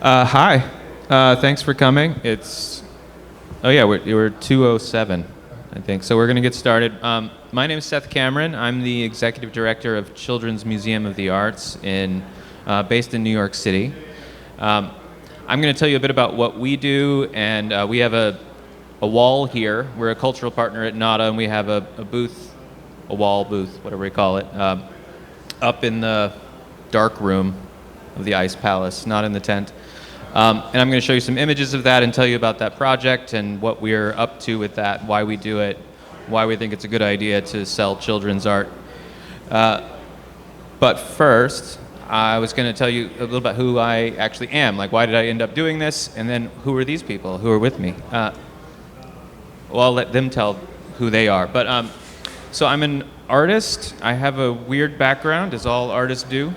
Hi. Thanks for coming. We're 207, I think. So we're going to get started. My name is Seth Cameron. I'm the executive director of Children's Museum of the Arts based in New York City. I'm going to tell you a bit about what we do, and we have a wall here. We're a cultural partner at NADA, and we have a booth, a wall booth, whatever we call it, up in the dark room of the Ice Palace, not in the tent. And I'm going to show you some images of that and tell you about that project and what we're up to with that, why we do it, why we think it's a good idea to sell children's art. But first, I was going to tell you a little about who I actually am. Like, why did I end up doing this? And then who are these people who are with me? I'll let them tell who they are. But so I'm an artist. I have a weird background, as all artists do.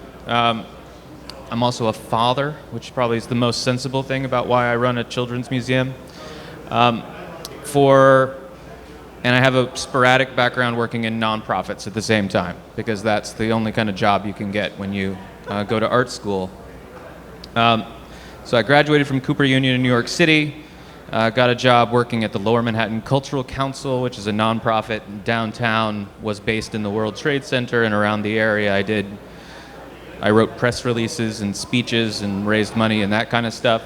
I'm also a father, which probably is the most sensible thing about why I run a children's museum. And I have a sporadic background working in nonprofits at the same time, because that's the only kind of job you can get when you go to art school. So I graduated from Cooper Union in New York City, got a job working at the Lower Manhattan Cultural Council, which is a nonprofit downtown, was based in the World Trade Center and around the area. I wrote press releases and speeches and raised money and that kind of stuff.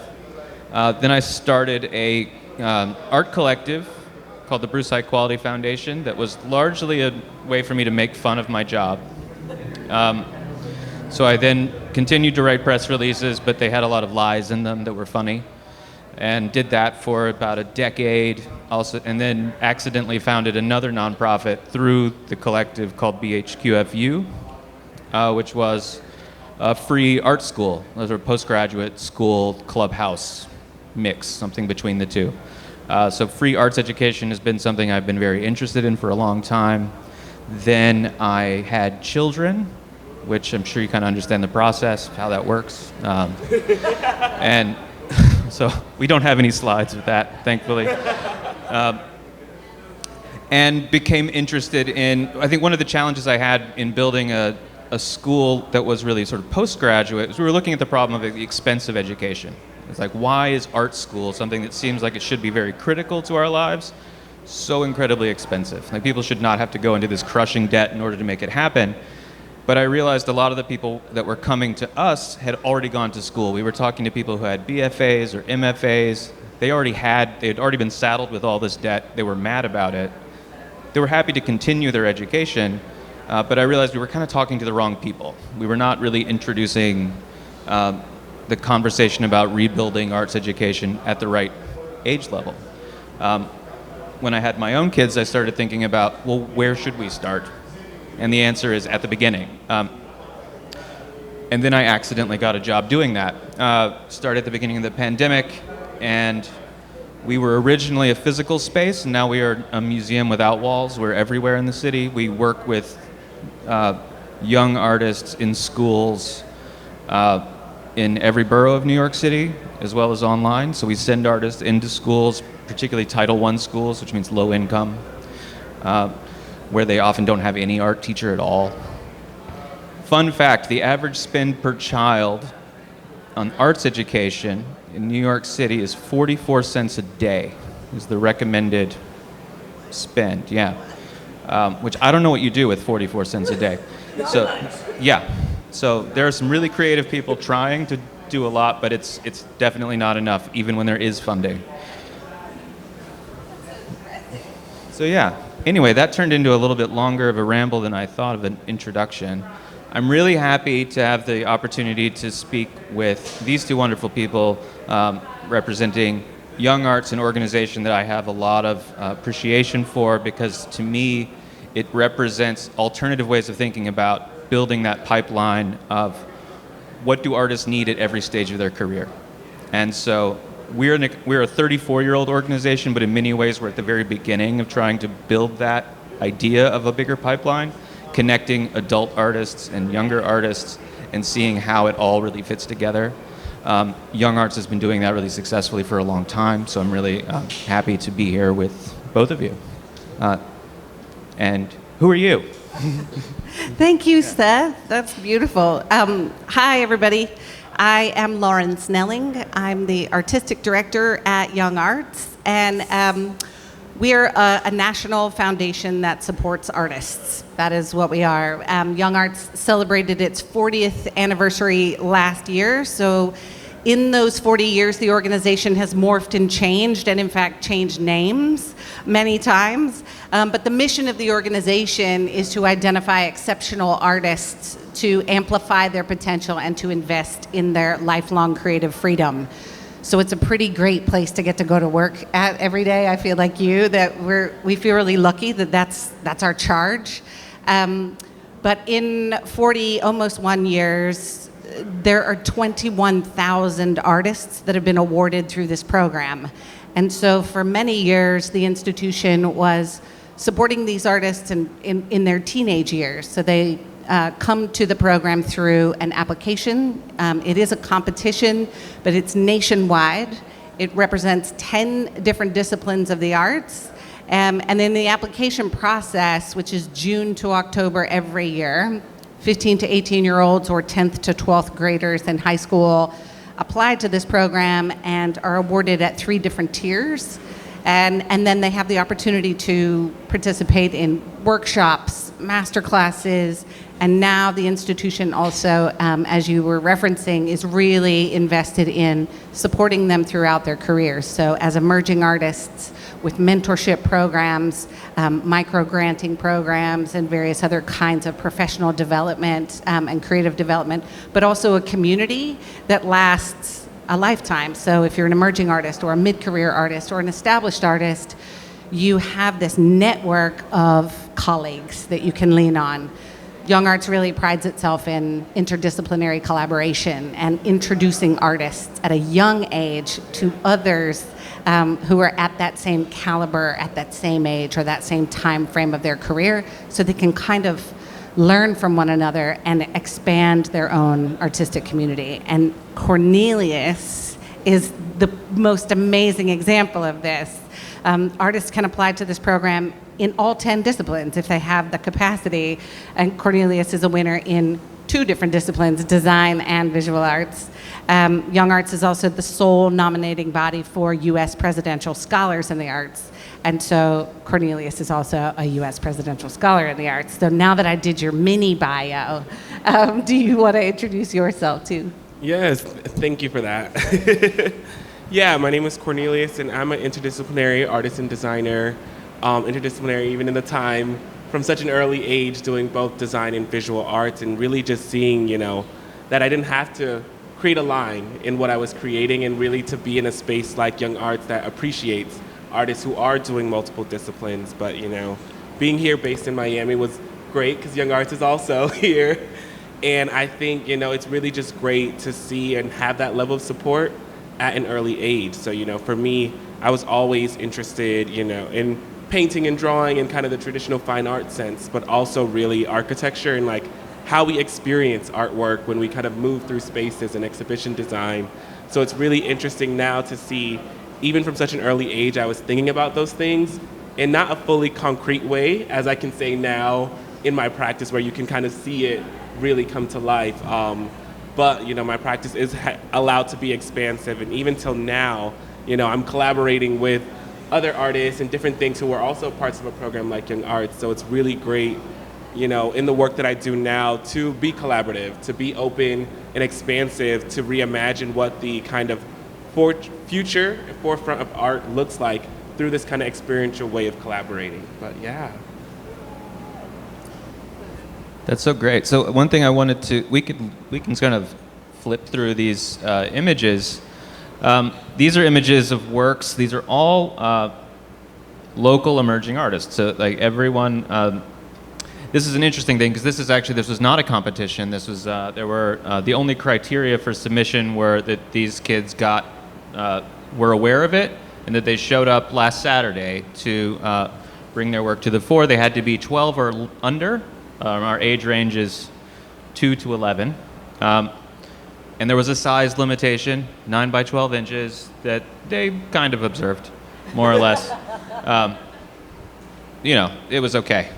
Then I started a art collective called the Bruce High Quality Foundation that was largely a way for me to make fun of my job. So I then continued to write press releases, but they had a lot of lies in them that were funny, and did that for about a decade. Also, and then accidentally founded another nonprofit through the collective called BHQFU, which was a free art school. Those are postgraduate school clubhouse mix, something between the two. So free arts education has been something I've been very interested in for a long time. Then I had children, which I'm sure you kind of understand the process, how that works. And so we don't have any slides with that, thankfully. And became interested in, I think one of the challenges I had in building a school that was really sort of postgraduate was we were looking at the problem of the expense of education. It's like, why is art school, something that seems like it should be very critical to our lives, so incredibly expensive? Like, people should not have to go into this crushing debt in order to make it happen. But I realized a lot of the people that were coming to us had already gone to school. We were talking to people who had BFAs or MFAs. They had already been saddled with all this debt. They were mad about it. They were happy to continue their education, but I realized we were kind of talking to the wrong people. We were not really introducing the conversation about rebuilding arts education at the right age level. When I had my own kids, I started thinking about, well, where should we start? And the answer is at the beginning. And then I accidentally got a job doing that. Started at the beginning of the pandemic, and we were originally a physical space, and now we are a museum without walls. We're everywhere in the city. We work with young artists in schools in every borough of New York City, as well as online. So we send artists into schools, particularly Title I schools, which means low income, where they often don't have any art teacher at all. Fun fact, the average spend per child on arts education in New York City is 44 cents a day, is the recommended spend, which I don't know what you do with 44 cents a day. So there are some really creative people trying to do a lot, but it's definitely not enough, even when there is funding. So anyway, that turned into a little bit longer of a ramble than I thought of an introduction. I'm really happy to have the opportunity to speak with these two wonderful people representing young arts, an organization that I have a lot of appreciation for, because to me it represents alternative ways of thinking about building that pipeline of what do artists need at every stage of their career. And so we're a 34-year-old organization, but in many ways we're at the very beginning of trying to build that idea of a bigger pipeline, connecting adult artists and younger artists and seeing how it all really fits together. Young Arts has been doing that really successfully for a long time, so I'm really happy to be here with both of you. And who are you? Thank you, Seth. That's beautiful. Hi, everybody. I am Lauren Snelling. I'm the artistic director at Young Arts, and we're a national foundation that supports artists. That is what we are. Young Arts celebrated its 40th anniversary last year, so in those 40 years, the organization has morphed and changed, and in fact changed names many times. But the mission of the organization is to identify exceptional artists, to amplify their potential, and to invest in their lifelong creative freedom. So it's a pretty great place to get to go to work at every day. I feel like you, that we feel really lucky that that's our charge. But in 40, almost 1 years, there are 21,000 artists that have been awarded through this program. And so for many years, the institution was supporting these artists in their teenage years. So they come to the program through an application. It is a competition, but it's nationwide. It represents 10 different disciplines of the arts. And then the application process, which is June to October every year, 15 to 18-year-olds or 10th to 12th graders in high school apply to this program and are awarded at 3 different tiers. And then they have the opportunity to participate in workshops, master classes, and now the institution also, as you were referencing, is really invested in supporting them throughout their careers. So as emerging artists, with mentorship programs, micro-granting programs, and various other kinds of professional development and creative development, but also a community that lasts a lifetime. So if you're an emerging artist or a mid-career artist or an established artist, you have this network of colleagues that you can lean on. Young Arts really prides itself in interdisciplinary collaboration and introducing artists at a young age to others who are at that same caliber, at that same age, or that same time frame of their career, so they can kind of learn from one another and expand their own artistic community. And Cornelius is the most amazing example of this. Artists can apply to this program in all 10 disciplines if they have the capacity, and Cornelius is a winner in 2 different disciplines, design and visual arts. Young Arts is also the sole nominating body for U.S. presidential scholars in the arts, and so Cornelius is also a U.S. presidential scholar in the arts. So now that I did your mini bio, do you want to introduce yourself too? Yes, thank you for that. Yeah, my name is Cornelius, and I'm an interdisciplinary artist and designer. Interdisciplinary even in the time from such an early age, doing both design and visual arts, and really just seeing, that I didn't have to create a line in what I was creating, and really to be in a space like Young Arts that appreciates artists who are doing multiple disciplines. But, being here based in Miami was great because Young Arts is also here. And I think, it's really just great to see and have that level of support at an early age. So, for me, I was always interested, in painting and drawing in kind of the traditional fine art sense, but also really architecture and like how we experience artwork when we kind of move through spaces and exhibition design. So it's really interesting now to see, even from such an early age, I was thinking about those things in not a fully concrete way, as I can say now in my practice, where you can kind of see it really come to life. But my practice is allowed to be expansive, and even till now, I'm collaborating with other artists and different things who are also parts of a program like Young Arts. So it's really great, in the work that I do now, to be collaborative, to be open and expansive, to reimagine what the kind of future and forefront of art looks like through this kind of experiential way of collaborating. But yeah. That's so great. So one thing I wanted to, we can kind of flip through these images. These are images of works. These are all local emerging artists. So like everyone, this is an interesting thing because this was not a competition. This was the only criteria for submission were that these kids were aware of it and that they showed up last Saturday to bring their work to the fore. They had to be 12 or under. Our age range is 2 to 11. And there was a size limitation, 9 by 12 inches, that they kind of observed, more or less. It was okay.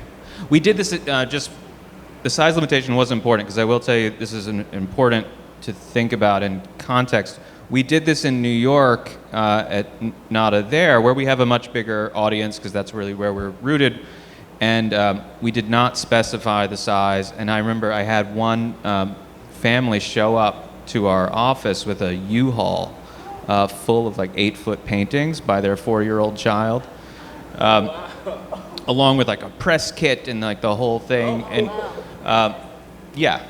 We did this the size limitation was important, because I will tell you this is an important to think about in context. We did this in New York at Nada There, where we have a much bigger audience because that's really where we're rooted. And we did not specify the size. And I remember I had one family show up to our office with a U-Haul full of like 8-foot paintings by their 4-year-old child, along with like a press kit and like the whole thing. And yeah.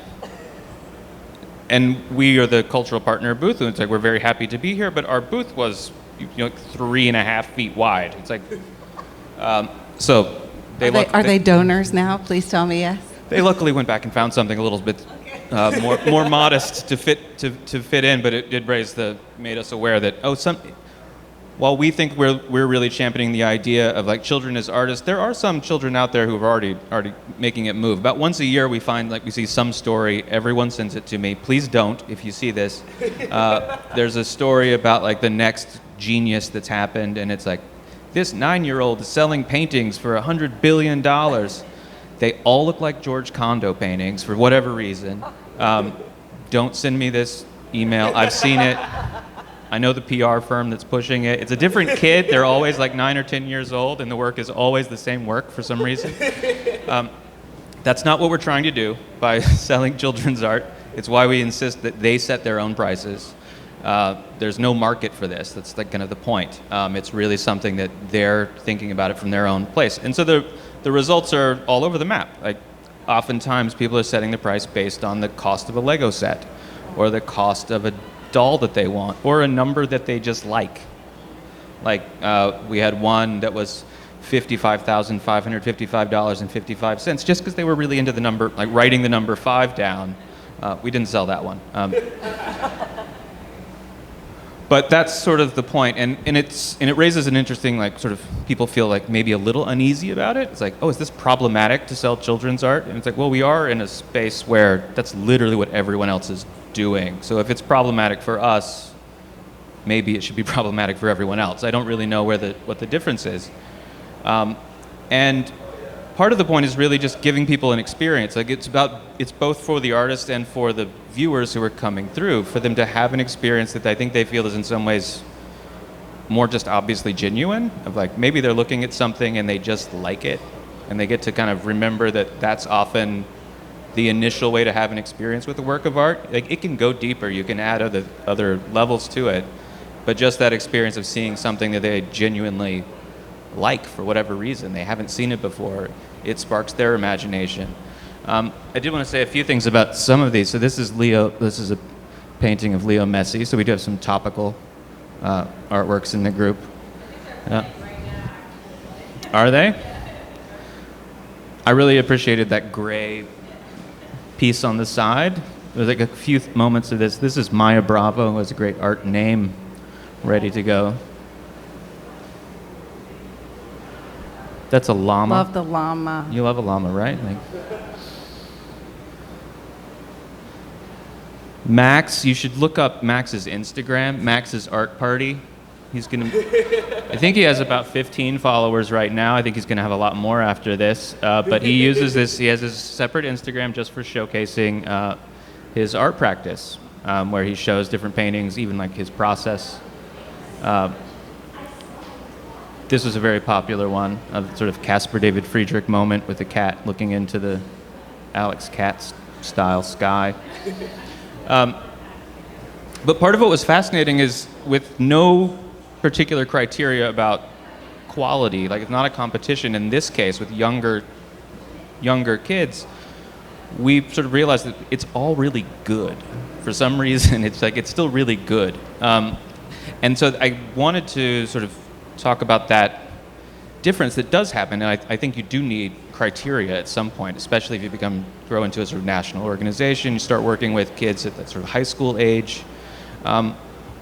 And we are the cultural partner booth, and it's like we're very happy to be here. But our booth was, like 3.5 feet wide. It's like, so Are they donors now? Please tell me yes. They luckily went back and found something a little bit more modest to fit in, but it did made us aware that while we think we're really championing the idea of like children as artists, there are some children out there who are already making it move. About once a year, we find like we see some story. Everyone sends it to me. Please don't if you see this. There's a story about like the next genius that's happened, and it's like this 9-year-old is selling paintings for $100 billion. They all look like George Condo paintings for whatever reason. Don't send me this email. I've seen it. I know the PR firm that's pushing it. It's a different kid. They're always like 9 or 10 years old, and the work is always the same work for some reason. That's not what we're trying to do by selling children's art. It's why we insist that they set their own prices. There's no market for this. That's like kind of the point. It's really something that they're thinking about it from their own place. And so the results are all over the map. Like oftentimes people are setting the price based on the cost of a Lego set, or the cost of a doll that they want, or a number that they just like. Like we had one that was $55,555.55 just because they were really into the number, like writing the number 5 down. We didn't sell that one. But that's sort of the point, and it raises an interesting, like, sort of, people feel like maybe a little uneasy about it. It's like, oh, is this problematic to sell children's art? And it's like, well, we are in a space where that's literally what everyone else is doing. So if it's problematic for us, maybe it should be problematic for everyone else. I don't really know what the difference is. And part of the point is really just giving people an experience. Like it's both for the artist and for the viewers who are coming through, for them to have an experience that I think they feel is in some ways more just obviously genuine, of like maybe they're looking at something and they just like it, and they get to kind of remember that that's often the initial way to have an experience with a work of art. Like it can go deeper, you can add other levels to it, but just that experience of seeing something that they genuinely like for whatever reason, they haven't seen it before, it sparks their imagination. I did want to say a few things about some of these. So this is a painting of Leo Messi, so we do have some topical artworks in the group. Are they? I really appreciated that gray piece on the side. There's like a few moments of this. This is Maya Bravo, who has a great art name ready to go. That's a llama. Love the llama. You love a llama, right? Like, Max, you should look up Max's Instagram, Max's Art Party. I think he has about 15 followers right now. I think he's gonna have a lot more after this. But he uses this, he has his separate Instagram just for showcasing his art practice, where he shows different paintings, even like his process. This was a very popular one, a sort of Caspar David Friedrich moment with the cat looking into the Alex Katz style sky. But part of what was fascinating is with no particular criteria about quality, like it's not a competition in this case with younger kids, we sort of realized that it's all really good. For some reason, it's like it's still really good. And so I wanted to sort of talk about that difference that does happen, and I think you do need criteria at some point, especially if you grow into a sort of national organization, you start working with kids at that sort of high school age.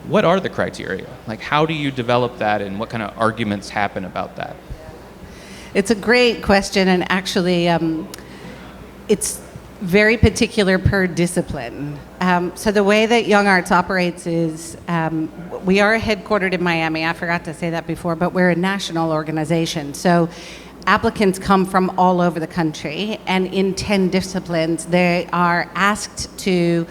What are the criteria? Like, how do you develop that, and what kind of arguments happen about that? It's a great question, and actually, it's very particular per discipline. So the way that Young Arts operates is we are headquartered in Miami. I forgot to say that before, but we're a national organization. So applicants come from all over the country, and in 10 disciplines, they are asked to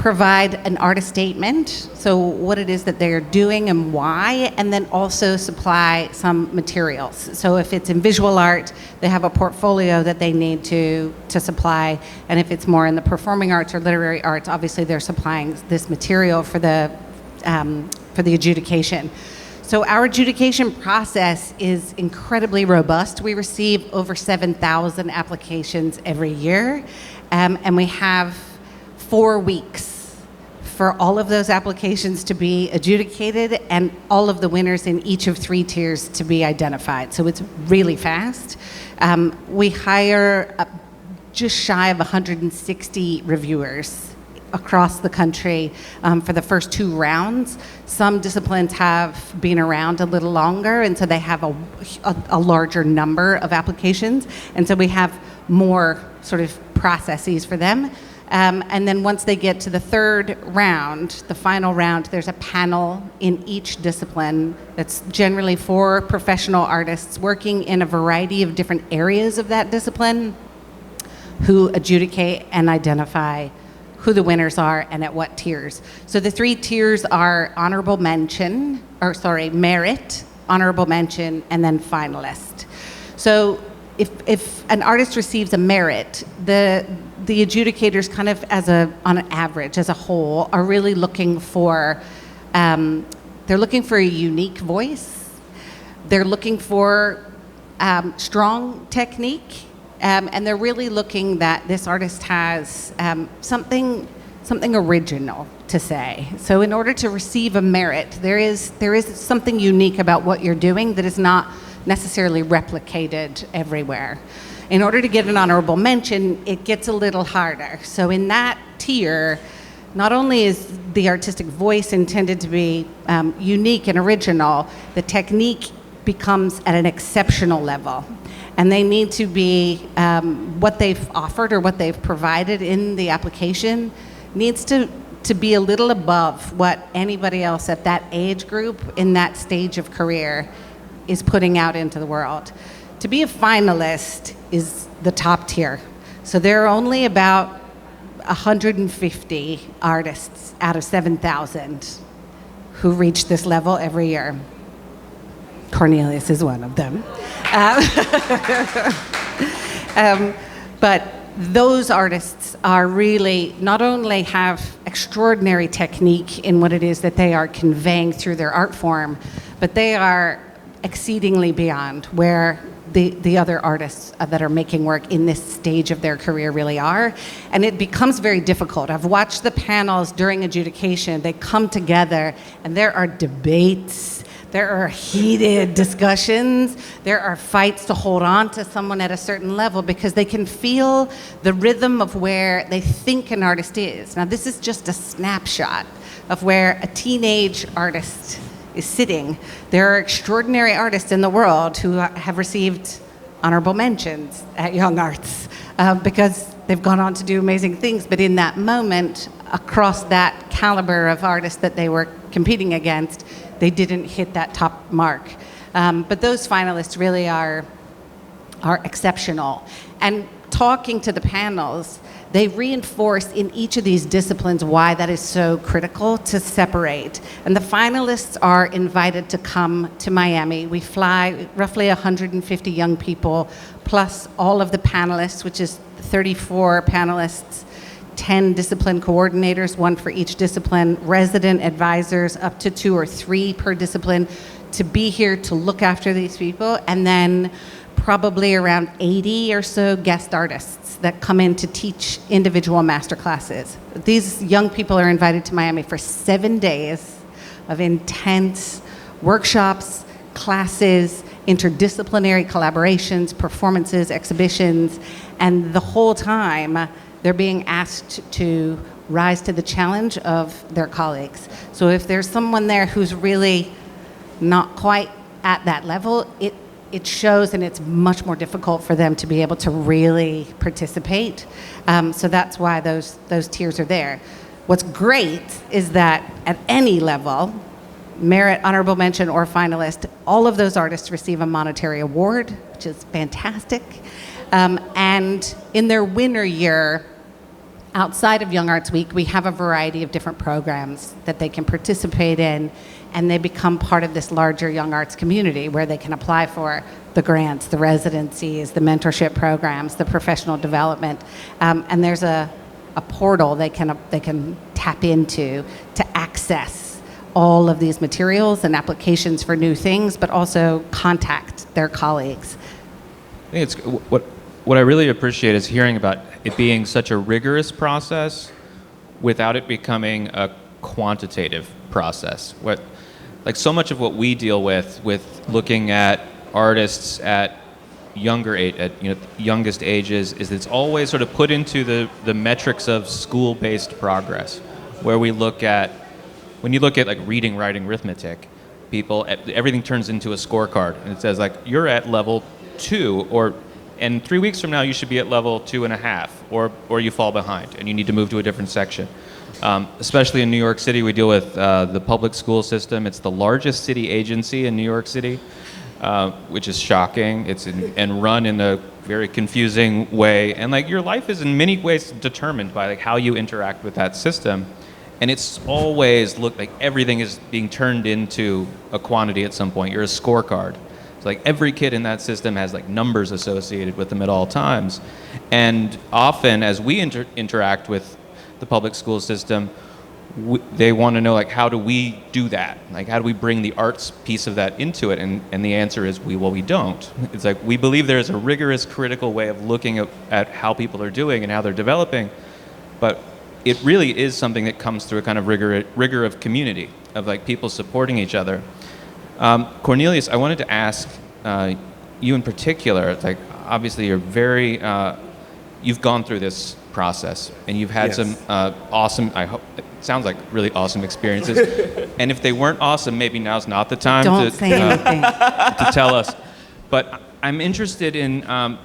provide an artist statement, so what it is that they're doing and why, and then also supply some materials. So if it's in visual art, they have a portfolio that they need to supply, and if it's more in the performing arts or literary arts, obviously they're supplying this material for the adjudication. So our adjudication process is incredibly robust. We receive over 7,000 applications every year, and we have 4 weeks for all of those applications to be adjudicated and all of the winners in each of 3 tiers to be identified. So it's really fast. We hire just shy of 160 reviewers across the country for the first 2 rounds. Some disciplines have been around a little longer, and so they have a larger number of applications, and so we have more sort of processes for them. And then once they get to the 3rd round, the final round, there's a panel in each discipline that's generally 4 professional artists working in a variety of different areas of that discipline who adjudicate and identify who the winners are and at what tiers. So the 3 tiers are merit, honorable mention, and then finalist. So if an artist receives a merit, the adjudicators kind of on an average, as a whole, are really looking for, they're looking for a unique voice. They're looking for strong technique, and they're really looking that this artist has something original to say. So in order to receive a merit, there is something unique about what you're doing that is not necessarily replicated everywhere. In order to get an honorable mention, it gets a little harder. So in that tier, not only is the artistic voice intended to be unique and original, the technique becomes at an exceptional level. And they need to be, what they've offered or what they've provided in the application needs to be a little above what anybody else at that age group in that stage of career is putting out into the world. To be a finalist is the top tier. So there are only about 150 artists out of 7,000 who reach this level every year. Cornelius is one of them. But those artists are really, not only have extraordinary technique in what it is that they are conveying through their art form, but they are exceedingly beyond where the other artists that are making work in this stage of their career really are. And it becomes very difficult. I've watched the panels during adjudication. They come together and there are debates. There are heated discussions. There are fights to hold on to someone at a certain level because they can feel the rhythm of where they think an artist is. Now, this is just a snapshot of where a teenage artist is sitting. There are extraordinary artists in the world who have received honorable mentions at Young Arts because they've gone on to do amazing things. But in that moment, across that caliber of artists that they were competing against, they didn't hit that top mark. But those finalists really are exceptional. And talking to the panels, they reinforce in each of these disciplines why that is so critical to separate. And the finalists are invited to come to Miami. We fly roughly 150 young people, plus all of the panelists, which is 34 panelists, 10 discipline coordinators, 1 for each discipline, resident advisors, up to 2 or 3 per discipline, to be here to look after these people, and then probably around 80 or so guest artists that come in to teach individual master classes. These young people are invited to Miami for 7 days of intense workshops, classes, interdisciplinary collaborations, performances, exhibitions, and the whole time they're being asked to rise to the challenge of their colleagues. So if there's someone there who's really not quite at that level, it shows, and it's much more difficult for them to be able to really participate. So that's why those tiers are there. What's great is that at any level, merit, honorable mention, or finalist, all of those artists receive a monetary award, which is fantastic. And in their winner year, outside of Young Arts Week, we have a variety of different programs that they can participate in, and they become part of this larger Young Arts community where they can apply for the grants, the residencies, the mentorship programs, the professional development, and there's a portal they can tap into to access all of these materials and applications for new things, but also contact their colleagues. I think it's what I really appreciate is hearing about it being such a rigorous process without it becoming a quantitative process. Like so much of what we deal with looking at artists at younger age, at youngest ages, is it's always sort of put into the metrics of school-based progress, where we look at, when you look at like reading, writing, arithmetic, everything turns into a scorecard, and it says like you're at level 2, and 3 weeks from now you should be at level 2.5, or you fall behind and you need to move to a different section. Especially in New York City, we deal with the public school system. It's the largest city agency in New York City, which is shocking. And run in a very confusing way. And like your life is in many ways determined by like how you interact with that system. And it's always looked like everything is being turned into a quantity at some point. You're a scorecard. It's like every kid in that system has like numbers associated with them at all times. And often as we interact with the public school system, they want to know like how do we do that? Like how do we bring the arts piece of that into it? And the answer is we don't. It's like we believe there's a rigorous critical way of looking at how people are doing and how they're developing, but it really is something that comes through a kind of rigor of community, of like people supporting each other. Cornelius, I wanted to ask you in particular, like obviously you're very, you've gone through this process and you've had some awesome, I hope, it sounds like really awesome experiences. And if they weren't awesome, maybe now's not the time to tell us. But I'm interested in,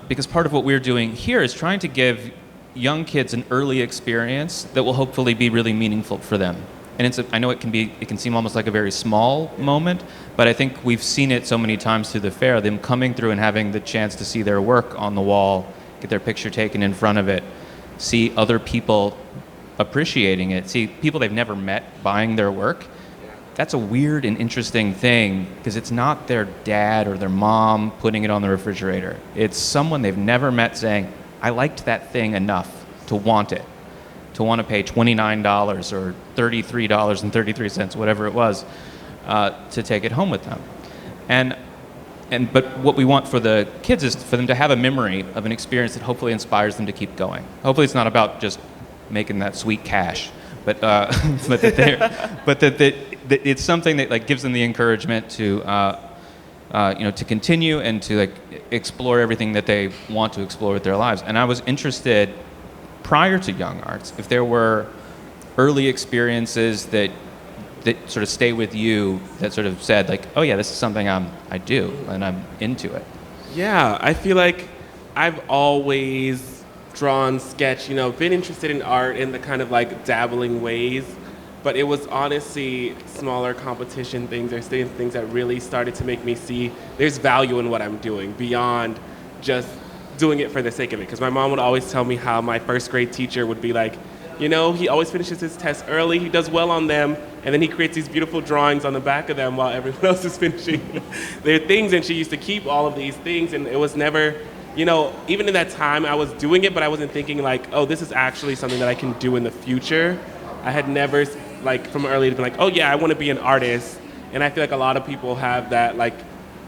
because part of what we're doing here is trying to give young kids an early experience that will hopefully be really meaningful for them. And I know it can seem almost like a very small moment, but I think we've seen it so many times through the fair, them coming through and having the chance to see their work on the wall, get their picture taken in front of it, see other people appreciating it, see people they've never met buying their work. That's a weird and interesting thing because it's not their dad or their mom putting it on the refrigerator. It's someone they've never met saying, I liked that thing enough to want it, to want to pay $29 or $33.33, whatever it was, to take it home with them. But what we want for the kids is for them to have a memory of an experience that hopefully inspires them to keep going. Hopefully it's not about just making that sweet cash, but that it's something that like gives them the encouragement to to continue and to like explore everything that they want to explore with their lives. And I was interested prior to Young Arts if there were early experiences that sort of stay with you that sort of said like, oh yeah, this is something I do and I'm into it. Yeah, I feel like I've always drawn, sketched, been interested in art in the kind of like dabbling ways, but it was honestly smaller competition things or things that really started to make me see there's value in what I'm doing beyond just doing it for the sake of it. Because my mom would always tell me how my first grade teacher would be like, he always finishes his tests early, he does well on them, and then he creates these beautiful drawings on the back of them while everyone else is finishing their things. And she used to keep all of these things, and it was never, even in that time I was doing it, but I wasn't thinking like, oh, this is actually something that I can do in the future. I had never, like, from early to be like, oh yeah, I want to be an artist. And I feel like a lot of people have that, like,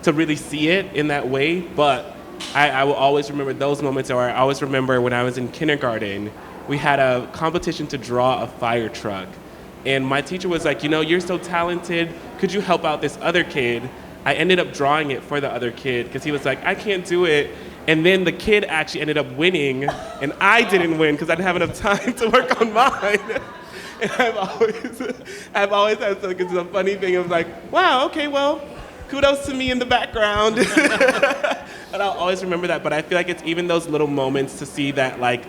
to really see it in that way. But I will always remember those moments, or I always remember when I was in kindergarten, we had a competition to draw a fire truck. And my teacher was like, you're so talented, could you help out this other kid? I ended up drawing it for the other kid because he was like, I can't do it. And then the kid actually ended up winning, and I didn't win because I didn't have enough time to work on mine. And I've always had like, it's a funny thing of like, wow, okay, well, kudos to me in the background. And I'll always remember that. But I feel like it's even those little moments to see that like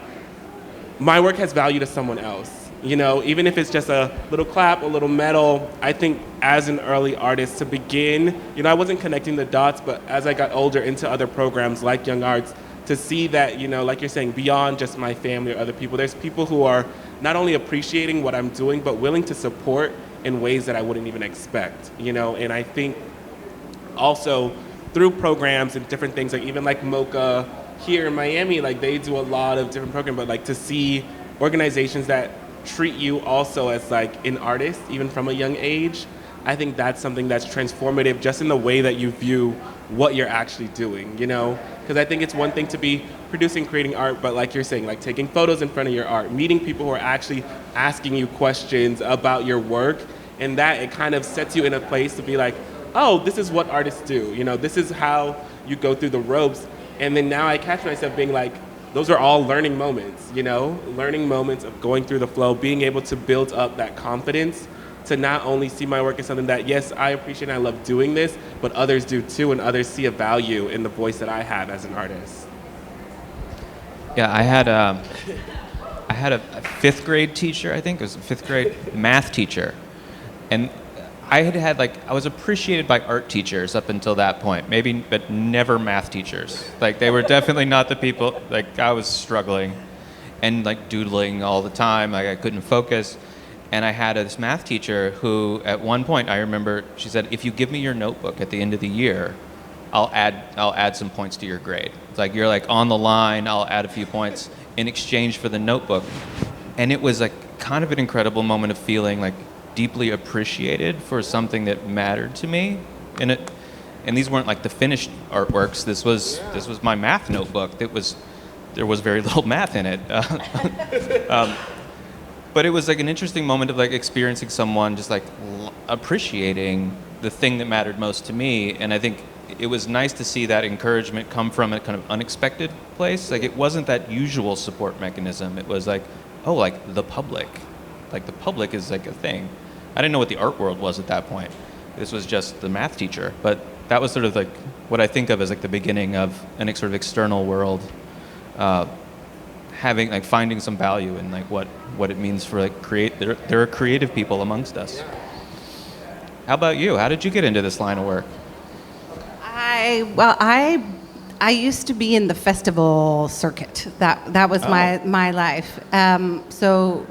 my work has value to someone else. Even if it's just a little clap, a little medal. I think as an early artist to begin, I wasn't connecting the dots, but as I got older into other programs like Young Arts, to see that, like you're saying, beyond just my family or other people, there's people who are not only appreciating what I'm doing, but willing to support in ways that I wouldn't even expect, and I think also through programs and different things, like even like MoCA here in Miami, like they do a lot of different programs, but like to see organizations that treat you also as like an artist, even from a young age, I think that's something that's transformative just in the way that you view what you're actually doing, Because I think it's one thing to be producing, creating art, but like you're saying, like taking photos in front of your art, meeting people who are actually asking you questions about your work, and that it kind of sets you in a place to be like, oh, this is what artists do, this is how you go through the ropes. And then now I catch myself being like, those are all learning moments, learning moments of going through the flow, being able to build up that confidence to not only see my work as something that, yes, I appreciate and I love doing this, but others do too, and others see a value in the voice that I have as an artist. Yeah, I had a fifth grade teacher, I think. It was a fifth grade math teacher. And I was appreciated by art teachers up until that point, maybe, but never math teachers. Like, they were definitely not the people, like, I was struggling and, like, doodling all the time. Like, I couldn't focus. And I had this math teacher who, at one point, I remember, she said, if you give me your notebook at the end of the year, I'll add some points to your grade. It's like, you're, like, on the line, I'll add a few points in exchange for the notebook. And it was, like, kind of an incredible moment of feeling, like, deeply appreciated for something that mattered to me. And these weren't like the finished artworks. This was my math notebook. There was very little math in it. But it was like an interesting moment of like experiencing someone just like appreciating the thing that mattered most to me. And I think it was nice to see that encouragement come from a kind of unexpected place. Like, it wasn't that usual support mechanism. It was like, oh, like the public. Like, the public is like a thing. I didn't know what the art world was at that point. This was just the math teacher. But that was sort of like what I think of as like the beginning of an sort of external world, finding some value in like what it means for like there are creative people amongst us. How about you? How did you get into this line of work? I used to be in the festival circuit. That was my life. So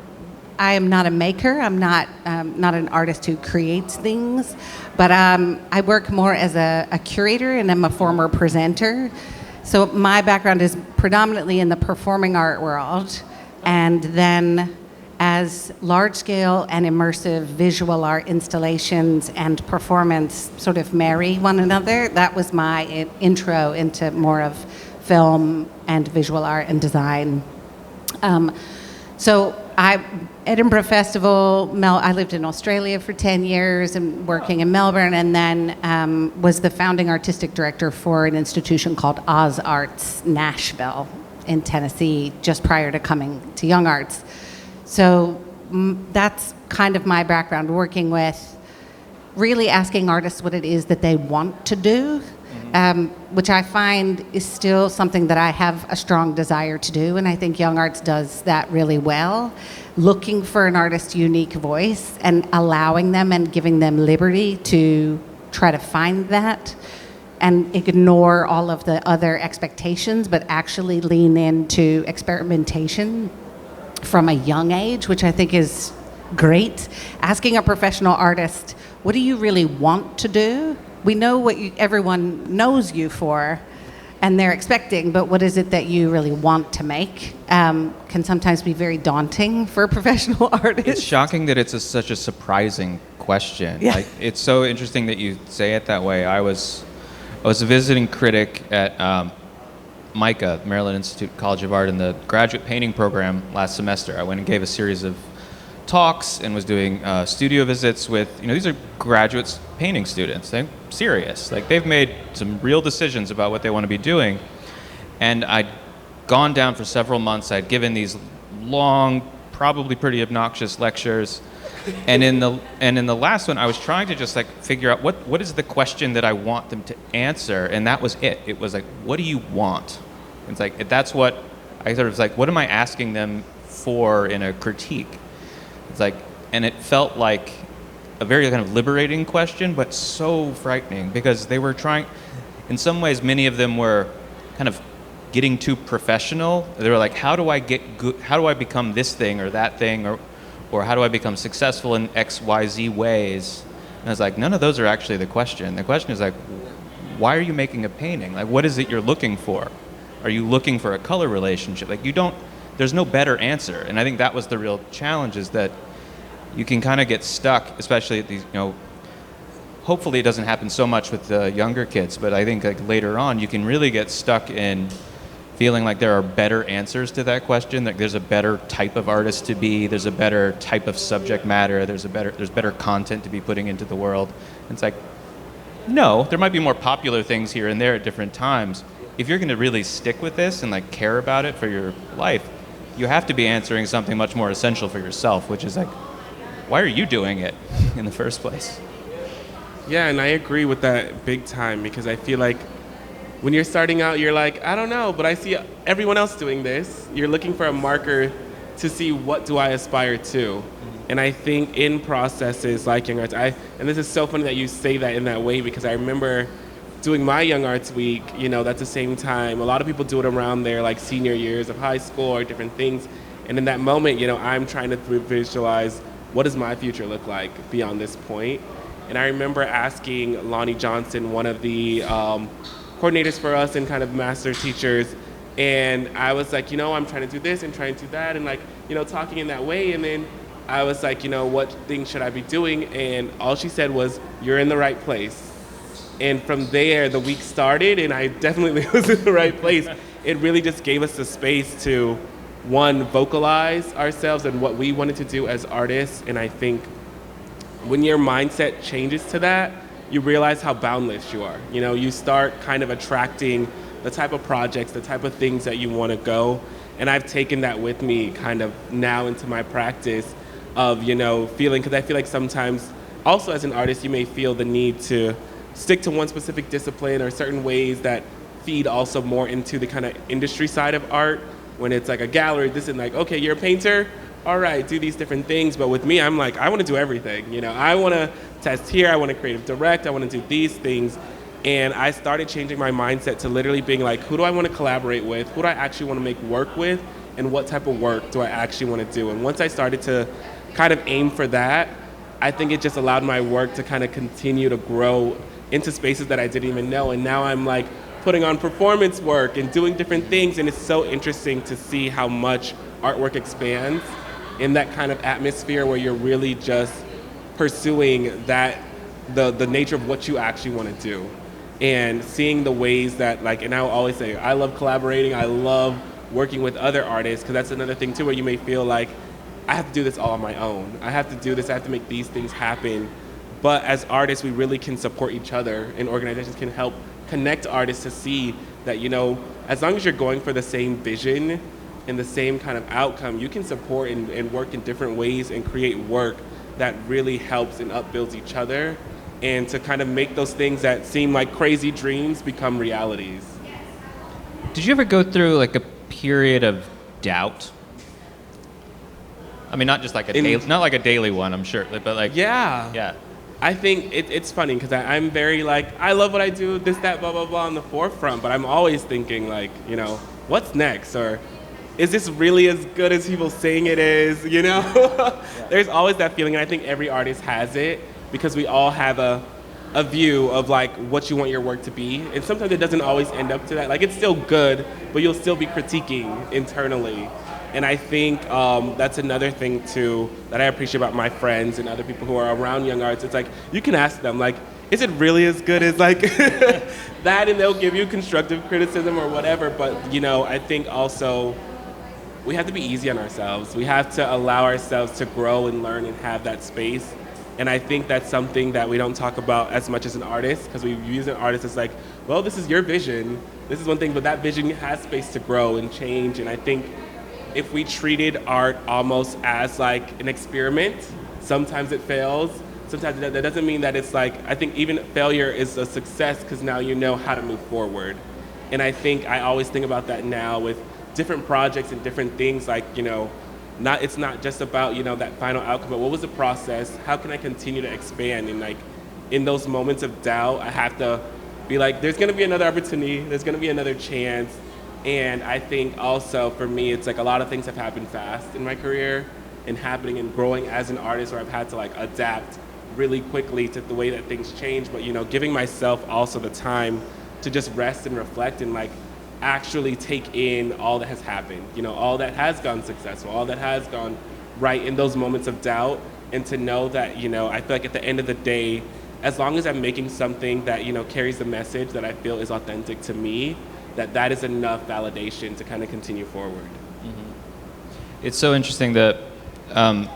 I am not a maker. I'm not an artist who creates things, but I work more as a curator, and I'm a former presenter. So my background is predominantly in the performing art world, and then as large-scale and immersive visual art installations and performance sort of marry one another. That was my intro into more of film and visual art and design. So Edinburgh Festival, I lived in Australia for 10 years and working in Melbourne, and then was the founding artistic director for an institution called Oz Arts Nashville in Tennessee just prior to coming to Young Arts. So that's kind of my background, working with really asking artists what it is that they want to do, which I find is still something that I have a strong desire to do, and I think Young Arts does that really well, looking for an artist's unique voice and allowing them and giving them liberty to try to find that and ignore all of the other expectations, but actually lean into experimentation from a young age, which I think is great. Asking a professional artist, what do you really want to do? We know what everyone knows you for, and they're expecting, but what is it that you really want to make? Can sometimes be very daunting for professional artists. It's shocking that it's such a surprising question. Yeah. Like, it's so interesting that you say it that way. I was a visiting critic at MICA, Maryland Institute College of Art, in the graduate painting program last semester. I went and gave a series of talks and was doing studio visits with, these are graduate painting students. They're serious. Like, they've made some real decisions about what they want to be doing. And I'd gone down for several months. I'd given these long, probably pretty obnoxious lectures. And in the last one, I was trying to just like figure out what is the question that I want them to answer, and that was it. It was like, what do you want? It's like, that's what I sort of was like, what am I asking them for in a critique? It's like, and it felt like a very kind of liberating question, but so frightening, because they were trying, in some ways, many of them were kind of getting too professional. They were like, how do I get good? How do I become this thing or that thing, or how do I become successful in X, Y, Z ways? And I was like, none of those are actually the question. The question is like, why are you making a painting? Like, what is it you're looking for? Are you looking for a color relationship? Like, there's no better answer. And I think that was the real challenge, is that you can kind of get stuck, especially at these, hopefully it doesn't happen so much with the younger kids, but I think like later on you can really get stuck in feeling like there are better answers to that question, that there's a better type of artist to be, there's a better type of subject matter, there's better content to be putting into the world. And it's like, no, there might be more popular things here and there at different times. If you're going to really stick with this and like care about it for your life, you have to be answering something much more essential for yourself, which is like, why are you doing it in the first place? Yeah, and I agree with that big time, because I feel like when you're starting out, you're like, I don't know, but I see everyone else doing this. You're looking for a marker to see what do I aspire to. And I think in processes like Young Arts, and this is so funny that you say that in that way, because I remember doing my Young Arts Week, that's the same time. A lot of people do it around their like senior years of high school or different things. And in that moment, I'm trying to visualize, what does my future look like beyond this point? And I remember asking Lonnie Johnson, one of the coordinators for us and kind of master teachers, and I was like, I'm trying to do this and trying to do that, and like, talking in that way. And then I was like, what things should I be doing? And all she said was, you're in the right place. And from there, the week started, and I definitely was in the right place. It really just gave us the space to, one, vocalize ourselves and what we wanted to do as artists. And I think when your mindset changes to that, you realize how boundless you are. You start kind of attracting the type of projects, the type of things that you want to go. And I've taken that with me kind of now into my practice of, feeling, because I feel like sometimes also as an artist, you may feel the need to stick to one specific discipline or certain ways that feed also more into the kind of industry side of art. When it's like a gallery, this is like, okay, you're a painter, all right, do these different things. But with me, I'm like, I want to do everything. I want to test here, I want to creative direct, I want to do these things. And I started changing my mindset to literally being like, who do I want to collaborate with? Who do I actually want to make work with? And what type of work do I actually want to do? And once I started to kind of aim for that, I think it just allowed my work to kind of continue to grow into spaces that I didn't even know. And now I'm like putting on performance work and doing different things. And it's so interesting to see how much artwork expands in that kind of atmosphere where you're really just pursuing that, the nature of what you actually want to do. And seeing the ways that, like, and I'll always say, I love collaborating, I love working with other artists, because that's another thing too, where you may feel like, I have to do this all on my own. I have to do this, I have to make these things happen. But as artists, we really can support each other, and organizations can help connect artists to see that, as long as you're going for the same vision and the same kind of outcome, you can support and work in different ways and create work that really helps and upbuilds each other, and to kind of make those things that seem like crazy dreams become realities. Did you ever go through like a period of doubt? I mean, not just like not like a daily one, I'm sure, but like yeah. I think it's funny because I'm very like, I love what I do, this, that, blah, blah, blah on the forefront, but I'm always thinking like, what's next? Or is this really as good as people saying it is, Yeah. There's always that feeling, and I think every artist has it, because we all have a view of like what you want your work to be, and sometimes it doesn't always end up to that. Like, it's still good, but you'll still be critiquing internally. And I think that's another thing too that I appreciate about my friends and other people who are around young arts. It's like, you can ask them like, is it really as good as like that? And they'll give you constructive criticism or whatever. But I think also we have to be easy on ourselves. We have to allow ourselves to grow and learn and have that space. And I think that's something that we don't talk about as much as an artist, because we use an artist as like, well, this is your vision. This is one thing, but that vision has space to grow and change. And I think if we treated art almost as like an experiment, sometimes it fails. Sometimes that doesn't mean that it's like, I think even failure is a success, because now you know how to move forward. And I think I always think about that now with different projects and different things, like, it's not just about, that final outcome, but what was the process? How can I continue to expand? And like, in those moments of doubt, I have to be like, there's gonna be another opportunity, there's gonna be another chance. And I think also for me, it's like a lot of things have happened fast in my career and happening and growing as an artist where I've had to like adapt really quickly to the way that things change. But, you know, giving myself also the time to just rest and reflect and like actually take in all that has happened, you know, all that has gone successful, all that has gone right in those moments of doubt. And to know that, you know, I feel like at the end of the day, as long as I'm making something that, you know, carries the message that I feel is authentic to me, that is enough validation to kind of continue forward. It's so interesting that I'll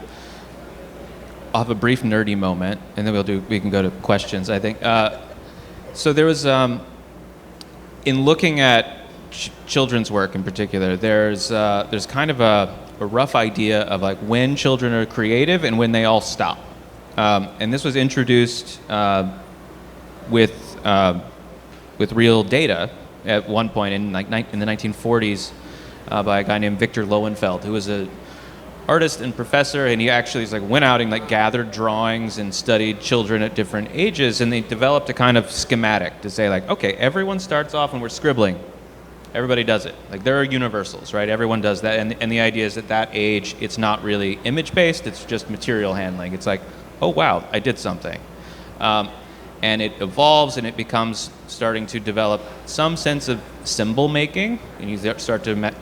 have a brief nerdy moment, and then we can go to questions, I think. So there was, in looking at children's work in particular, there's kind of a rough idea of like when children are creative and when they all stop. And this was introduced with real data at one point in the 1940s by a guy named Victor Lowenfeld, who was an artist and professor, and he actually went out and gathered drawings and studied children at different ages, and they developed a kind of schematic to say okay, everyone starts off when we're scribbling. Everybody does it. There are universals, right? Everyone does that, and the idea is at that age, it's not really image-based, it's just material handling. It's oh wow, I did something. And it evolves and it becomes starting to develop some sense of symbol making, and you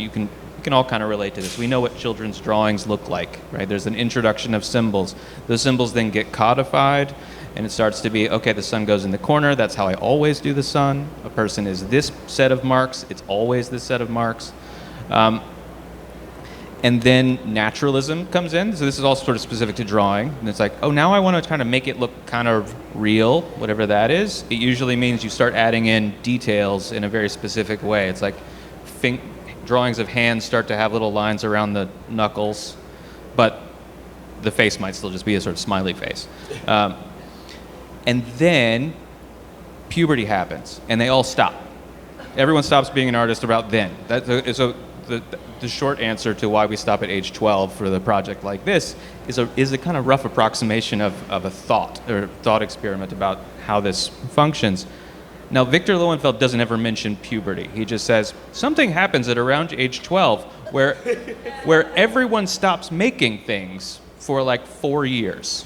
can all kind of relate to this. We know what children's drawings look like, right? There's an introduction of symbols. Those symbols then get codified, and it starts to be, okay, the sun goes in the corner, that's how I always do the sun. A person is this set of marks, it's always this set of marks. And then naturalism comes in. So this is all sort of specific to drawing. And it's oh, now I want to kind of make it look kind of real, whatever that is. It usually means you start adding in details in a very specific way. It's drawings of hands start to have little lines around the knuckles, but the face might still just be a sort of smiley face. And then puberty happens, and they all stop. Everyone stops being an artist about then. The short answer to why we stop at age 12 for the project like this is a kind of rough approximation of a thought experiment about how this functions. Now, Victor Lowenfeld doesn't ever mention puberty. He just says something happens at around age 12 where everyone stops making things for 4 years.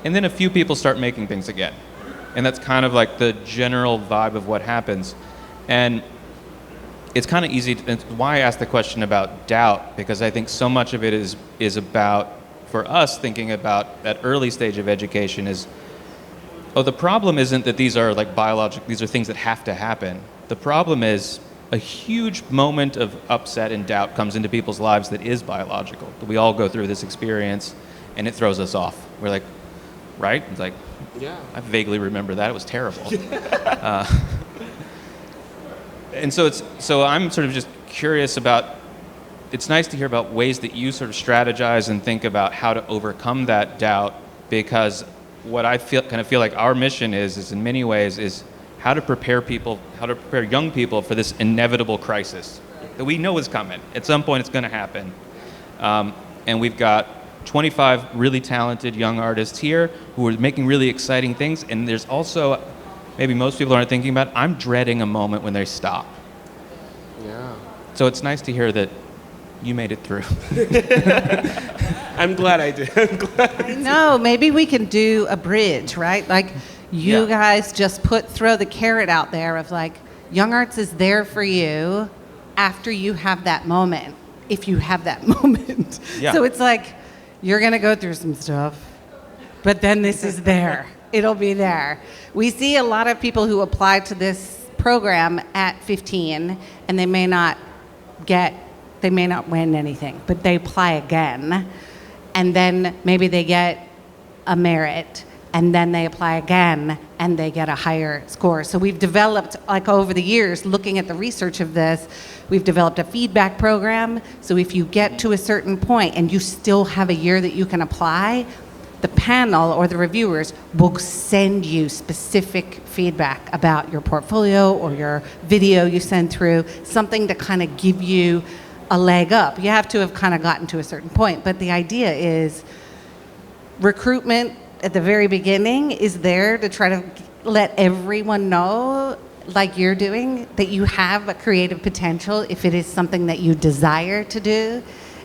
And then a few people start making things again. And that's kind of the general vibe of what happens. And it's kind of easy, and why I asked the question about doubt, because I think so much of it is about, for us, thinking about that early stage of education is, the problem isn't that these are these are things that have to happen. The problem is a huge moment of upset and doubt comes into people's lives that is biological. We all go through this experience, and it throws us off. We're right? It's yeah. I vaguely remember that. It was terrible. And so I'm sort of just curious about, it's nice to hear about ways that you sort of strategize and think about how to overcome that doubt, because what I feel like our mission is in many ways is how to prepare young people for this inevitable crisis that we know is coming. At some point it's going to happen. And we've got 25 really talented young artists here who are making really exciting things, and there's also, maybe most people aren't thinking about, I'm dreading a moment when they stop. Yeah. So it's nice to hear that you made it through. I'm glad I did. I know, maybe we can do a bridge, right? You guys just throw the carrot out there of Young Arts is there for you after you have that moment, if you have that moment. Yeah. So it's you're going to go through some stuff, but then this is there. It'll be there. We see a lot of people who apply to this program at 15, and they may not win anything, but they apply again, and then maybe they get a merit, and then they apply again, and they get a higher score. So we've developed, over the years, looking at the research of this, we've developed a feedback program. So if you get to a certain point and you still have a year that you can apply, the panel or the reviewers will send you specific feedback about your portfolio or your video you send through, something to kind of give you a leg up. You have to have kind of gotten to a certain point, but the idea is recruitment at the very beginning is there to try to let everyone know like you're doing, that you have a creative potential if it is something that you desire to do.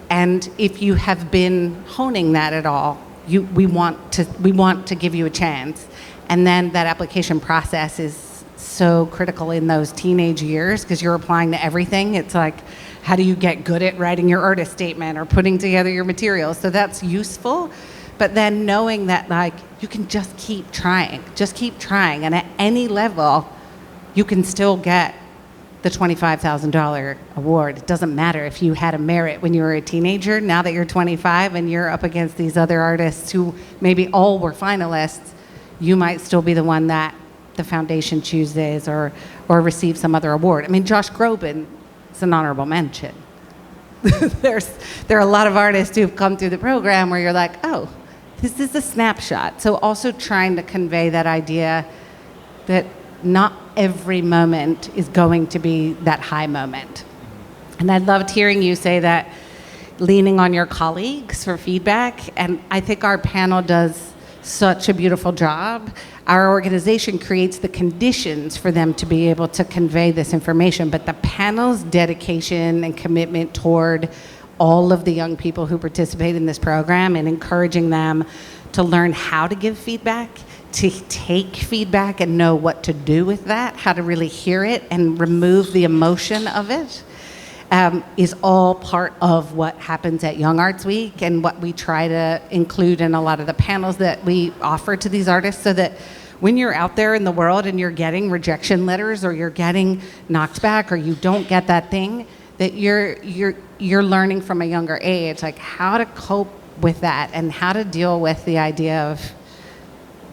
And if you have been honing that at all, we want to give you a chance. And then that application process is so critical in those teenage years because you're applying to everything. It's like, how do you get good at writing your artist statement or putting together your materials? So that's useful. But then knowing that, like, you can just keep trying. And at any level, you can still get the $25,000 award. It doesn't matter if you had a merit when you were a teenager. Now that you're 25 and you're up against these other artists who maybe all were finalists, you might still be the one that the foundation chooses or receive some other award. I mean, Josh Groban is an honorable mention. There are a lot of artists who've come through the program where you're like, oh, this is a snapshot. So also trying to convey that idea that not every moment is going to be that high moment. And I loved hearing you say that, leaning on your colleagues for feedback. And I think our panel does such a beautiful job. Our organization creates the conditions for them to be able to convey this information, but the panel's dedication and commitment toward all of the young people who participate in this program and encouraging them to learn how to give feedback, to take feedback and know what to do with that, how to really hear it and remove the emotion of it, is all part of what happens at Young Arts Week and what we try to include in a lot of the panels that we offer to these artists, so that when you're out there in the world and you're getting rejection letters or you're getting knocked back or you don't get that thing, that you're learning from a younger age, like how to cope with that and how to deal with the idea of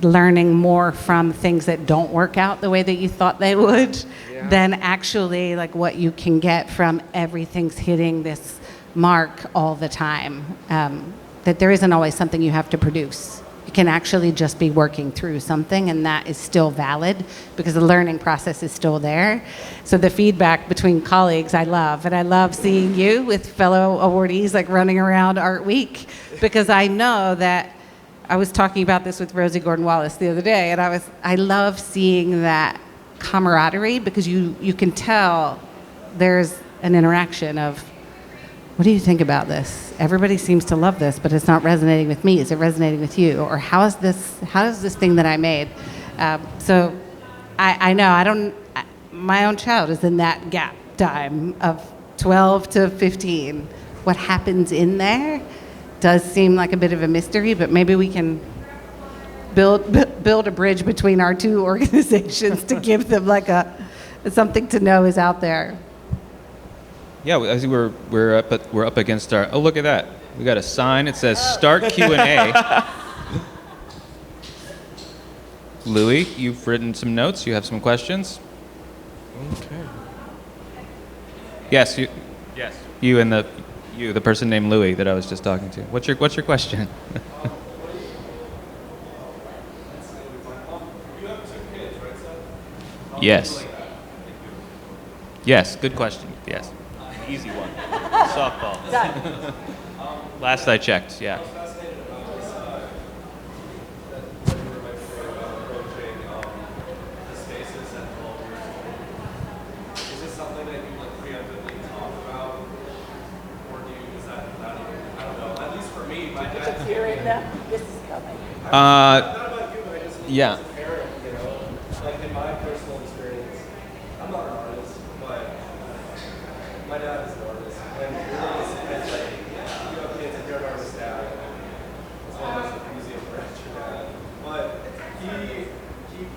learning more from things that don't work out the way that you thought they would, than actually like what you can get from everything's hitting this mark all the time. That there isn't always something you have to produce. You can actually just be working through something, and that is still valid because the learning process is still there. So the feedback between colleagues I love, and I love seeing you with fellow awardees like running around Art Week, because I know that I was talking about this with Rosie Gordon-Wallace the other day, and I love seeing that camaraderie because you can tell there's an interaction of, what do you think about this? Everybody seems to love this, but it's not resonating with me. Is it resonating with you? Or how is this thing that I made? So I know my own child is in that gap time of 12 to 15. What happens in there does seem like a bit of a mystery, but maybe we can build a bridge between our two organizations to give them like something to know is out there. Yeah, I think we're up against our. Oh, look at that! We got a sign. It says "Start Q&A." Louis, you've written some notes. You have some questions. Okay. Yes, you. Yes. You and the person named Louis that I was just talking to. What's your question? Yes. Yes. Good question. Yes. Easy one. Softball. Done. Last I checked, yeah. Is this something that you like preemptively talk about, or do you? Is that not even? I don't know. At least for me, my dad. Hearing that this is coming. Not about you, but I just Yeah. as a parent, you know, like in my personal experience, I'm not an artist, but my dad is an artist, and really, it's like you have kids and you're an artist dad, as well as a museum director dad, but he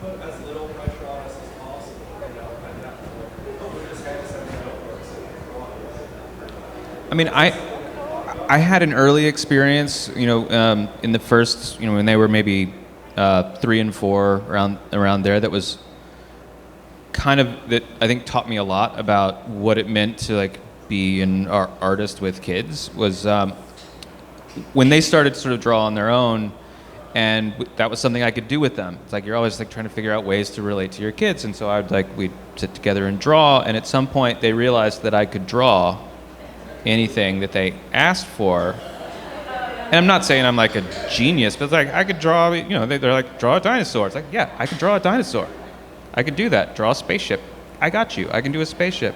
put as little pressure on us as possible, you know, at that point. We just had to send notebooks and draw it. I mean, I had an early experience, in the first, when they were maybe 3 and 4, around there. That was kind of that I think taught me a lot about what it meant to like be an artist with kids. Was when they started to sort of draw on their own, and that was something I could do with them. It's like you're always like trying to figure out ways to relate to your kids, and so we'd sit together and draw. And at some point, they realized that I could draw anything that they asked for. And I'm not saying I'm like a genius, but it's like I could draw, they're like, draw a dinosaur. It's like, yeah, I could draw a dinosaur. I could do that. Draw a spaceship. I got you. I can do a spaceship.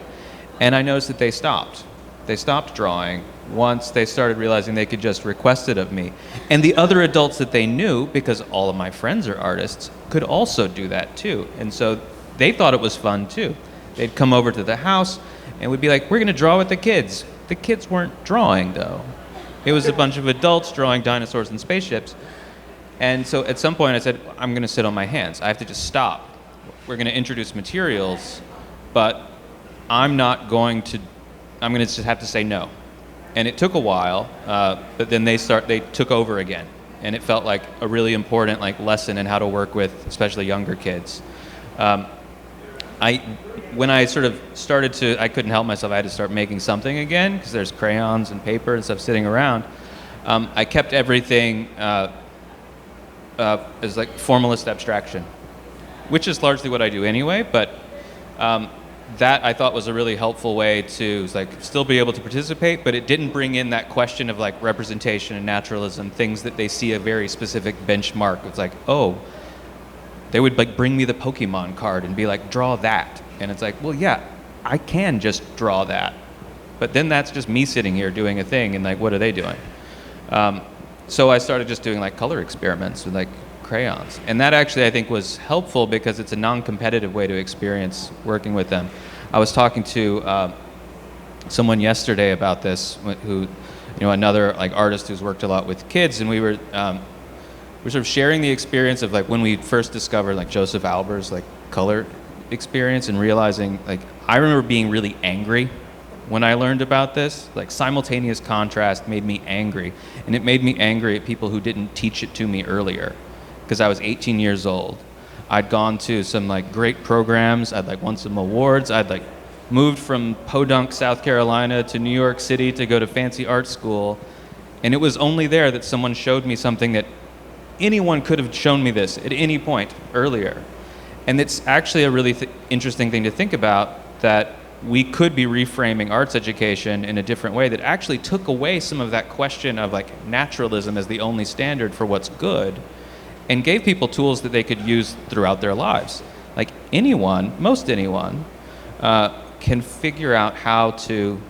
And I noticed that they stopped. They stopped drawing once they started realizing they could just request it of me. And the other adults that they knew, because all of my friends are artists, could also do that too. And so they thought it was fun too. They'd come over to the house and we'd be like, we're going to draw with the kids. The kids weren't drawing though. It was a bunch of adults drawing dinosaurs and spaceships. And so at some point I said, I'm going to sit on my hands. I have to just stop. We're going to introduce materials, but I'm going to just have to say no. And it took a while, but then they took over again. And it felt like a really important lesson in how to work with especially younger kids. When I sort of started to, I couldn't help myself, I had to start making something again, because there's crayons and paper and stuff sitting around. I kept everything as formalist abstraction, which is largely what I do anyway, but that I thought was a really helpful way to still be able to participate, but it didn't bring in that question of representation and naturalism, things that they see a very specific benchmark. It's they would bring me the Pokemon card and be like, draw that. And it's well, yeah, I can just draw that. But then that's just me sitting here doing a thing, and what are they doing? So I started just doing color experiments with crayons. And that actually I think was helpful because it's a non-competitive way to experience working with them. I was talking to someone yesterday about this, who, another artist who's worked a lot with kids, and we were sort of sharing the experience of when we first discovered Joseph Alber's color experience, and realizing I remember being really angry when I learned about this. Simultaneous contrast made me angry, and it made me angry at people who didn't teach it to me earlier, because I was 18 years old. I'd gone to some great programs. I'd won some awards. I'd moved from Podunk, South Carolina to New York City to go to fancy art school, and it was only there that someone showed me something that anyone could have shown me this at any point earlier. And it's actually a really interesting thing to think about, that we could be reframing arts education in a different way that actually took away some of that question of naturalism as the only standard for what's good, and gave people tools that they could use throughout their lives. Most anyone, can figure out how to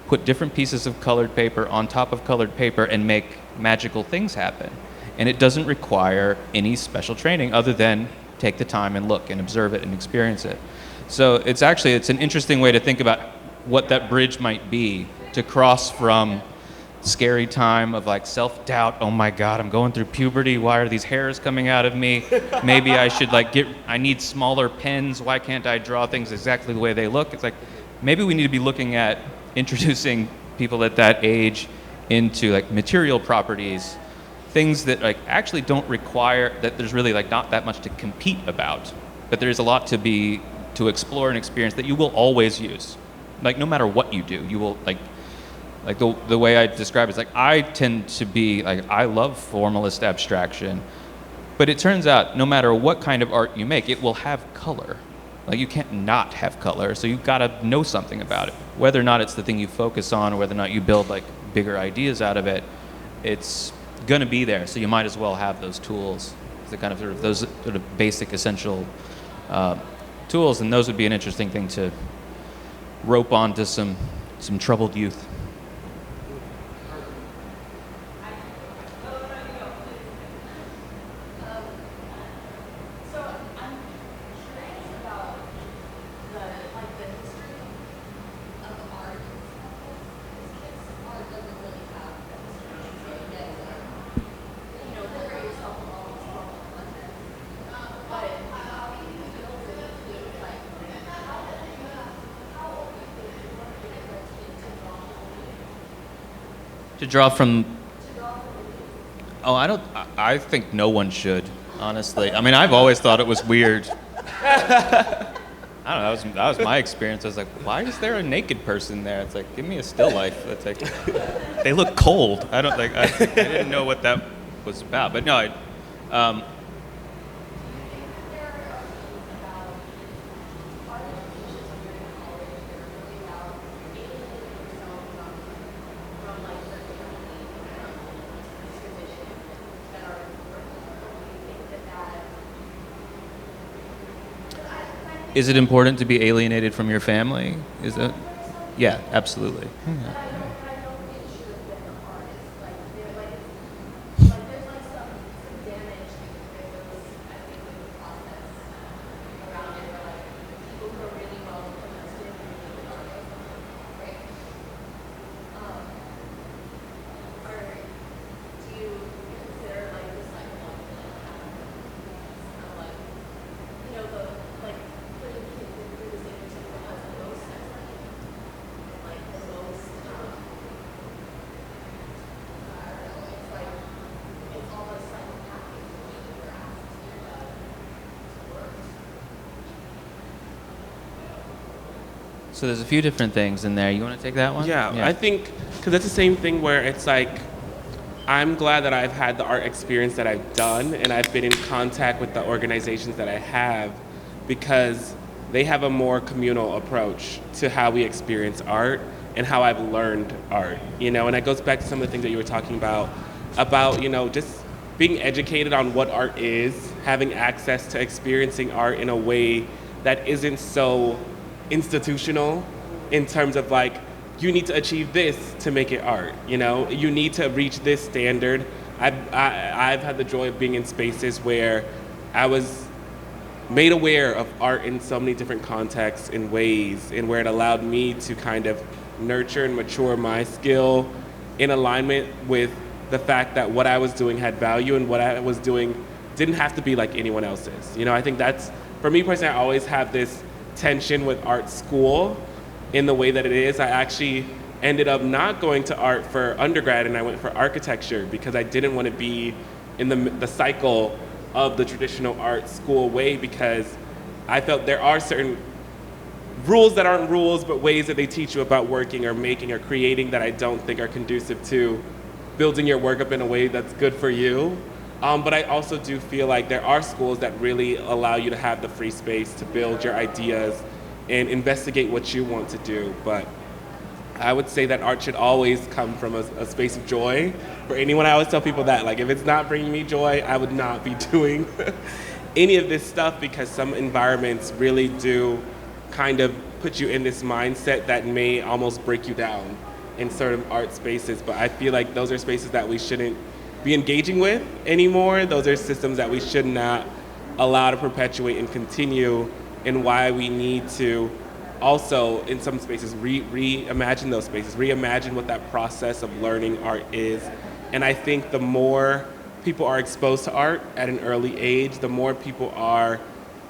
put different pieces of colored paper on top of colored paper and make magical things happen. And it doesn't require any special training other than take the time and look and observe it and experience it. So it's an interesting way to think about what that bridge might be, to cross from scary time of self-doubt, oh my god, I'm going through puberty, why are these hairs coming out of me, maybe I should I need smaller pens, why can't I draw things exactly the way they look? It's maybe we need to be looking at introducing people at that age into material properties, things that actually don't require, that there's really not that much to compete about, but there's a lot to explore and experience that you will always use. No matter what you do, you will the way I describe it is I tend to be I love formalist abstraction, but it turns out no matter what kind of art you make, it will have color. You can't not have color, so you've got to know something about it. Whether or not it's the thing you focus on, or whether or not you build bigger ideas out of it, it's going to be there. So you might as well have those tools, those sort of basic essential tools, and those would be an interesting thing to rope onto some troubled youth. To draw from, I think no one should, honestly. I mean, I've always thought it was weird. I don't know, that was my experience. I was why is there a naked person there? It's give me a still life. It's they look cold. I didn't know what that was about. But no, Is it important to be alienated from your family? Is it? Yeah, absolutely. Yeah. So there's a few different things in there. You want to take that one? Yeah, I think, because that's the same thing where it's like, I'm glad that I've had the art experience that I've done, and I've been in contact with the organizations that I have, because they have a more communal approach to how we experience art and how I've learned art, you know, and it goes back to some of the things that you were talking about, you know, just being educated on what art is, having access to experiencing art in a way that isn't so institutional in terms of like, you need to achieve this to make it art, you know? You need to reach this standard. I've had the joy of being in spaces where I was made aware of art in so many different contexts and ways, and where it allowed me to kind of nurture and mature my skill in alignment with the fact that what I was doing had value, and what I was doing didn't have to be like anyone else's. You know, I think that's, for me personally, I always have this tension with art school in the way that it is. I actually ended up not going to art for undergrad, and I went for architecture because I didn't want to be in the cycle of the traditional art school way, because I felt there are certain rules that aren't rules, but ways that they teach you about working or making or creating that I don't think are conducive to building your work up in a way that's good for you. But I also do feel like there are schools that really allow you to have the free space to build your ideas and investigate what you want to do. But I would say that art should always come from a space of joy. For anyone, I always tell people that, like, if it's not bringing me joy, I would not be doing any of this stuff, because some environments really do kind of put you in this mindset that may almost break you down in certain art spaces. But I feel like those are spaces that we shouldn't be engaging with anymore. Those are systems that we should not allow to perpetuate and continue, and why we need to also, in some spaces, reimagine those spaces, reimagine what that process of learning art is. And I think the more people are exposed to art at an early age, the more people are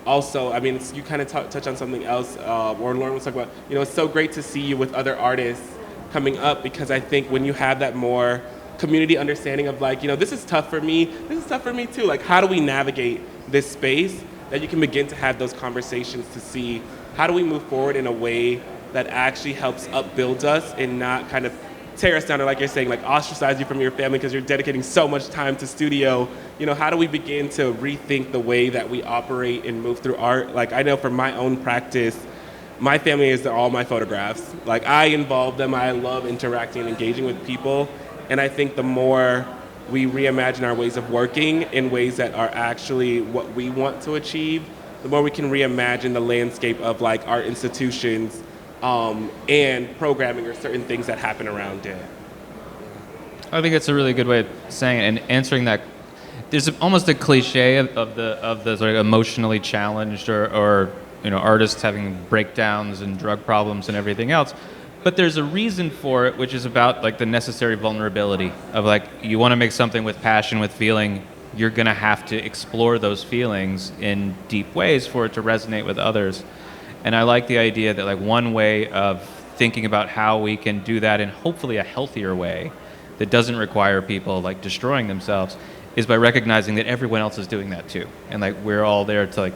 also, I mean, you kind of touch on something else, or Lauren was talking about, you know, it's so great to see you with other artists coming up, because I think when you have that more community understanding of like, you know, this is tough for me, this is tough for me too, like, how do we navigate this space, that you can begin to have those conversations to see how do we move forward in a way that actually helps upbuild us and not kind of tear us down, or like you're saying, like ostracize you from your family because you're dedicating so much time to studio. You know, how do we begin to rethink the way that we operate and move through art? Like, I know from my own practice, my family is all my photographs. Like, I involve them, I love interacting and engaging with people. And I think the more we reimagine our ways of working in ways that are actually what we want to achieve, the more we can reimagine the landscape of like art institutions and programming, or certain things that happen around it. I think it's a really good way of saying it, and answering that. There's almost a cliche of the sort of emotionally challenged, or you know, artists having breakdowns and drug problems and everything else. But there's a reason for it, which is about like the necessary vulnerability of like, you want to make something with passion, with feeling, you're going to have to explore those feelings in deep ways for it to resonate with others. And I like the idea that like one way of thinking about how we can do that in hopefully a healthier way that doesn't require people like destroying themselves is by recognizing that everyone else is doing that too. And like, we're all there to like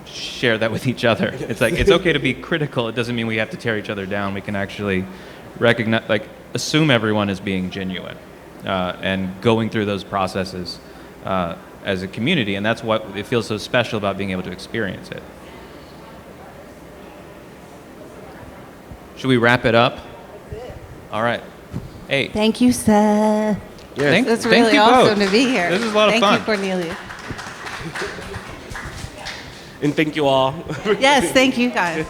share that with each other. It's like, it's okay to be critical. It doesn't mean we have to tear each other down. We can actually recognize, like, assume everyone is being genuine and going through those processes as a community. And that's what it feels so special about being able to experience it. Should we wrap it up? All right. Hey. Thank you, Seth. Yes. It's Thank really you awesome both. to be here. This is a lot of fun. Thank you, Cornelius. And thank you all. Yes, thank you guys.